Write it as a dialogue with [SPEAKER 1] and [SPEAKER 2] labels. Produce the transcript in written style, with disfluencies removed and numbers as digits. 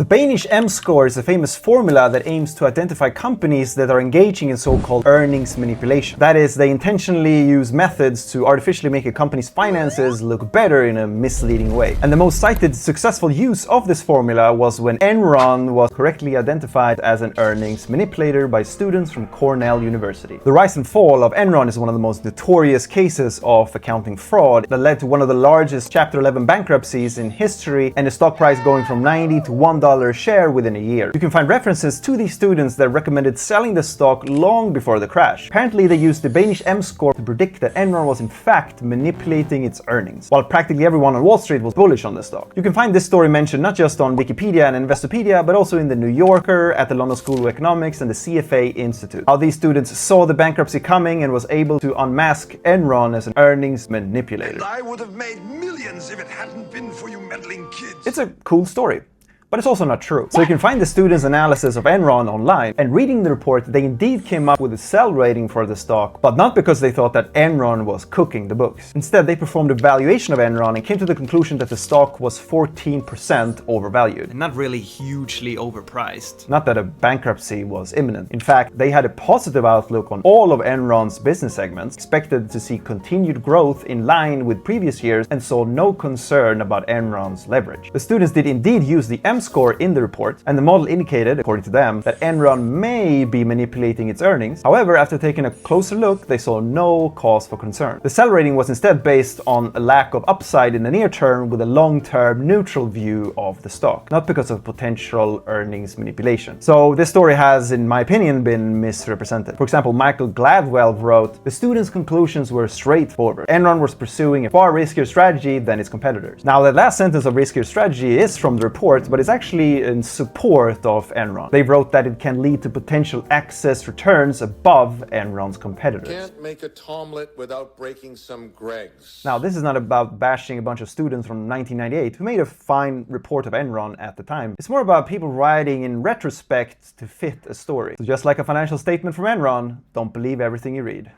[SPEAKER 1] The Danish M-score is a famous formula that aims to identify companies that are engaging in so-called earnings manipulation. That is, they intentionally use methods to artificially make a company's finances look better in a misleading way. And the most cited successful use of this formula was when Enron was correctly identified as an earnings manipulator by students from Cornell University. The rise and fall of Enron is one of the most notorious cases of accounting fraud that led to one of the largest Chapter 11 bankruptcies in history and the stock price going from 90 to $1 a share within a year. You can find references to these students that recommended selling the stock long before the crash. Apparently they used the Danish M-score to predict that Enron was in fact manipulating its earnings, while practically everyone on Wall Street was bullish on the stock. You can find this story mentioned not just on Wikipedia and Investopedia, but also in the New Yorker, at the London School of Economics and the CFA Institute. How these students saw the bankruptcy coming and was able to unmask Enron as an earnings manipulator.
[SPEAKER 2] And I would have made millions if it hadn't been for you meddling kids.
[SPEAKER 1] It's a cool story. But it's also not true. So you can find the students' analysis of Enron online, and reading the report, they indeed came up with a sell rating for the stock, but not because they thought that Enron was cooking the books. Instead, they performed a valuation of Enron and came to the conclusion that the stock was 14% overvalued.
[SPEAKER 3] And not really hugely overpriced.
[SPEAKER 1] Not that a bankruptcy was imminent. In fact, they had a positive outlook on all of Enron's business segments, expected to see continued growth in line with previous years, and saw no concern about Enron's leverage. The students did indeed use the M-score in the report, and the model indicated, according to them, that Enron may be manipulating its earnings. However, after taking a closer look, they saw no cause for concern. The sell rating was instead based on a lack of upside in the near term with a long-term neutral view of the stock, not because of potential earnings manipulation. So this story has, in my opinion, been misrepresented. For example, Michael Gladwell wrote, "The students' conclusions were straightforward. Enron was pursuing a far riskier strategy than its competitors." Now, that last sentence of riskier strategy is from the report, but it's actually in support of Enron. They wrote that it can lead to potential excess returns above Enron's competitors.
[SPEAKER 4] Can't make a tomlet without breaking some Greggs.
[SPEAKER 1] Now, this is not about bashing a bunch of students from 1998 who made a fine report of Enron at the time. It's more about people writing in retrospect to fit a story. So just like a financial statement from Enron, don't believe everything you read.